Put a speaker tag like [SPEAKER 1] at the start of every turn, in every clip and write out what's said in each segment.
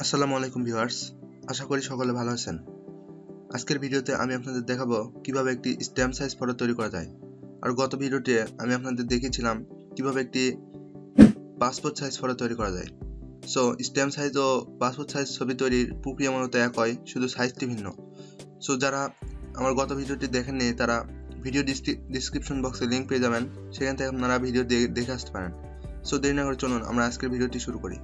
[SPEAKER 1] আসসালামু আলাইকুম ভিউয়ার্স, আশা করি সকলে ভালো আছেন। আজকের ভিডিওতে আমি আপনাদের দেখাবো কিভাবে একটি স্ট্যাম্প সাইজ ফটো তৈরি করা যায়। আর গত ভিডিওতে আমি আপনাদের দেখিয়েছিলাম কিভাবে একটি পাসপোর্ট সাইজ ফটো তৈরি করা যায়। সো স্ট্যাম্প সাইজ ও পাসপোর্ট সাইজ ছবি তৈরির প্রক্রিয়া মূলত এক হয়, শুধু সাইজটি ভিন্ন। সো যারা আমার গত ভিডিওটি দেখেননি তারা ভিডিও ডিসক্রিপশন বক্সে লিঙ্ক পেয়ে যাবেন, সেখান থেকে আপনারা ভিডিও দেখে আসতে পারেন। সো দেরি না করে চলুন আমরা আজকের ভিডিওটি শুরু করি।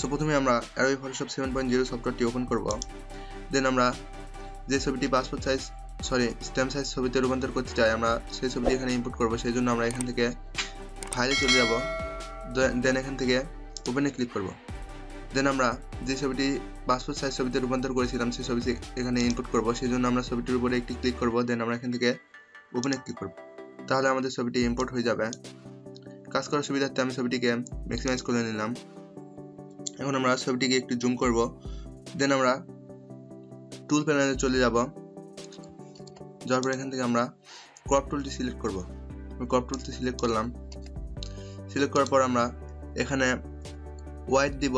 [SPEAKER 1] সো প্রথমে আমরা অ্যাডোবি ফটোশপ 7.0 সফটওয়্যারটি ওপেন করব। দেন আমরা যে ছবিটি পাসপোর্ট সাইজ স্ট্যাম্প সাইজ ছবিতে রূপান্তর করতে চাই, আমরা সেই ছবিটি এখানে ইনপুট করব। সেই জন্য আমরা এখান থেকে ফাইলে চলে যাব, দেন এখান থেকে ওপেনে ক্লিক করব। দেন আমরা যে ছবিটি পাসপোর্ট সাইজ ছবিতে রূপান্তর করেছিলাম সেই ছবিটি এখানে ইনপুট করব। সেই জন্য আমরা ছবিটির উপরে একটি ক্লিক করব, দেন আমরা এখান থেকে ওপেনে ক্লিক করব। তাহলে আমাদের ছবিটি ইম্পোর্ট হয়ে যাবে। কাজ করার সুবিধার্থে আমি ছবিটিকে ম্যাক্সিমাইজ করে নিলাম। এখন আমরা ছবিটিকে একটু জুম করব। দেন আমরা টুল প্যানেলে চলে যাব। যাওয়ার পর এখান থেকে আমরা ক্রপ টুলটি সিলেক্ট করব। ক্রপ টুলটি সিলেক্ট করলাম। সিলেক্ট করার পর আমরা এখানে ওয়াইড দিব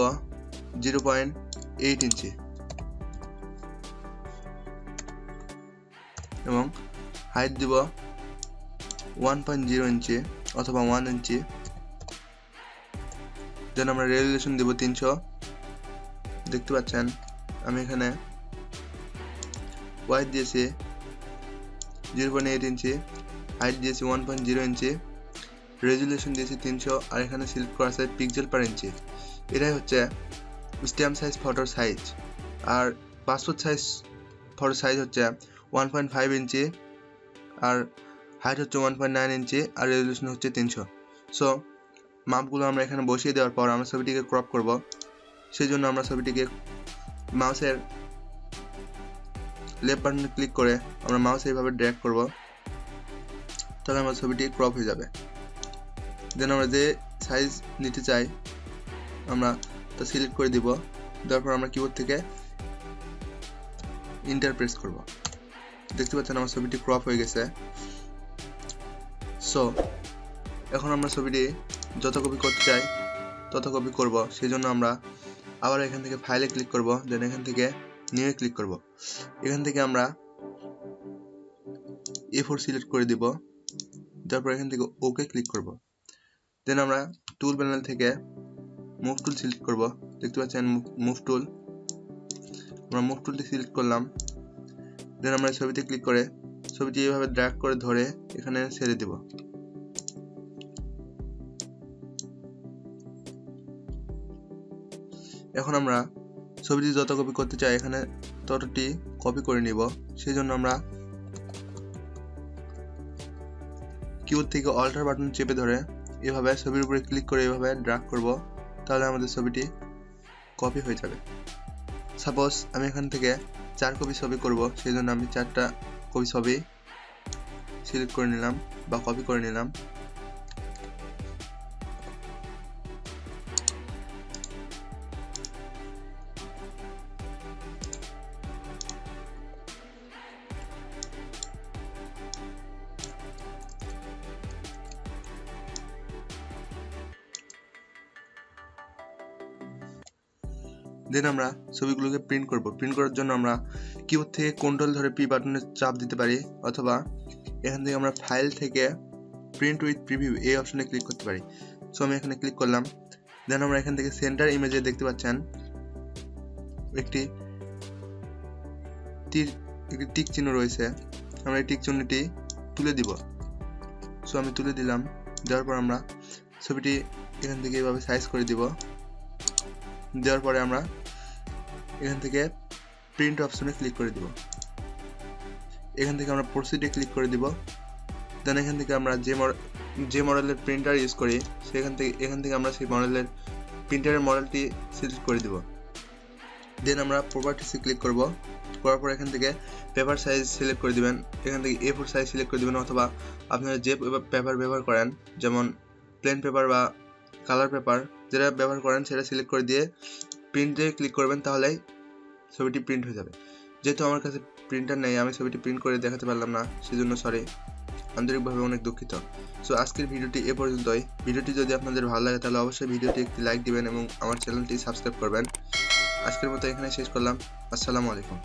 [SPEAKER 1] 0.8 ইঞ্চি এবং হাইট দিব 1.0 ইঞ্চি অথবা 1 ইঞ্চি। দেন আমরা রেজুলেশন দিব 300। দেখতে পাচ্ছেন আমি এখানে ওয়াইড দিয়েছি 0.8 ইঞ্চি, হাইট দিয়েছি 1.0 ইঞ্চি, রেজুলেশন দিয়েছি 300, আর এখানে সিলেক্ট করা আছে পিক্সেল পার ইঞ্চি। এটাই হচ্ছে স্ট্যাম্প সাইজ ফটোর সাইজ। আর পাসপোর্ট সাইজ ফটোর সাইজ হচ্ছে 1.5 ইঞ্চি, আর হাইট হচ্ছে 1.9 ইঞ্চি, আর রেজুলেশন হচ্ছে 300। সো মাপগুলো আমরা এখানে বসিয়ে দেওয়ার পর আমরা ছবিটিকে ক্রপ করব। সেই জন্য আমরা ছবিটিকে মাউসের লেফট বাটনে ক্লিক করে আমরা মাউস এইভাবে ড্র্যাগ করব, তাহলে আমার ছবিটি ক্রপ হয়ে যাবে। দেন আমরা যে সাইজ নিতে চাই আমরা তা সিলেক্ট করে দিব। তারপর আমরা কিবোর্ড থেকে এন্টার প্রেস করব। দেখতে পাচ্ছেন আমার ছবিটি ক্রপ হয়ে গেছে। সো এখন আমরা ছবিটি যত কপি করতে চাই তত কপি করব। সেই জন্য আমরা আবার এখান থেকে ফাইলে ক্লিক করব, দেন এখান থেকে নিউ ক্লিক করব। এখান থেকে আমরা A4 সিলেক্ট করে দিব। তারপর এখান থেকে ওকে ক্লিক করব। দেন আমরা টুল প্যানেল থেকে মুভ টুল সিলেক্ট করব। দেখতে পাচ্ছেন মুভ টুল, আমরা মুভ টুলটি সিলেক্ট করলাম। দেন আমরা ছবিতে ক্লিক করে ছবিটি এইভাবে ড্র্যাগ করে ধরে এখানে ছেড়ে দিব। এখন আমরা ছবিটি যত কপি করতে চাই এখানে ততটি কপি করে নিব। সেই জন্য আমরা কিবোর্ড থেকে অল্টার বাটন চেপে ধরে এভাবে ছবির উপরে ক্লিক করে এভাবে ড্র্যাগ করব, তাহলে আমাদের ছবিটি কপি হয়ে যাবে। সাপোজ আমি এখান থেকে 4 কপি ছবি করব, সেই জন্য আমি 4টা কপি ছবি সিলেক্ট করে নিলাম বা কপি করে নিলাম। দেন আমরা ছবিগুলোকে প্রিন্ট করব। প্রিন্ট করার জন্য আমরা কিবোর্ড থেকে কন্ট্রোল ধরে পি বাটনে চাপ দিতে পারি, অথবা এখান থেকে আমরা ফাইল থেকে প্রিন্ট উইথ প্রিভিউ এই অপশনে ক্লিক করতে পারি। সো আমি এখানে ক্লিক করলাম। দেন আমরা এখান থেকে সেন্টার ইমেজে দেখতে পাচ্ছেন একটি টিক চিহ্ন রয়েছে, আমরা এই টিক চিহ্নটি তুলে দিব। সো আমি তুলে দিলাম। দেওয়ার পর আমরা ছবিটি এখান থেকে এভাবে সাইজ করে দিব। দেওয়ার পরে আমরা এখান থেকে প্রিন্ট অপশনে ক্লিক করে দিব। এখান থেকে আমরা প্রসিডে ক্লিক করে দিব। দেন এখান থেকে আমরা যে মডেলের প্রিন্টার ইউজ করি এখান থেকে আমরা সেই মডেলের প্রিন্টারের মডেলটি সিলেক্ট করে দিব। দেন আমরা প্রপার্টিসে ক্লিক করব। করার পর এখান থেকে পেপার সাইজ সিলেক্ট করে দিবেন। এখান থেকে A4 সাইজ সিলেক্ট করে দিবেন, অথবা আপনারা যে পেপার ব্যবহার করেন, যেমন প্লেন পেপার বা কালার পেপার যেটা ব্যবহার করেন সেটা সিলেক্ট করে দিয়ে প্রিন্টে ক্লিক করবেন, তাহলেই ছবিটি প্রিন্ট হয়ে যাবে। যেহেতু আমার কাছে প্রিন্টার নেই, আমি ছবিটি প্রিন্ট করে দেখাতে পারলাম না, সেজন্য সরি, আন্তরিকভাবে অনেক দুঃখিত। সো আজকের ভিডিওটি এ পর্যন্তই। ভিডিওটি যদি আপনাদের ভালো লাগে তাহলে অবশ্যই ভিডিওটি একটি লাইক দিবেন এবং আমার চ্যানেলটি সাবস্ক্রাইব করবেন। আজকের মতো এখানে শেষ করলাম। আসসালামু আলাইকুম।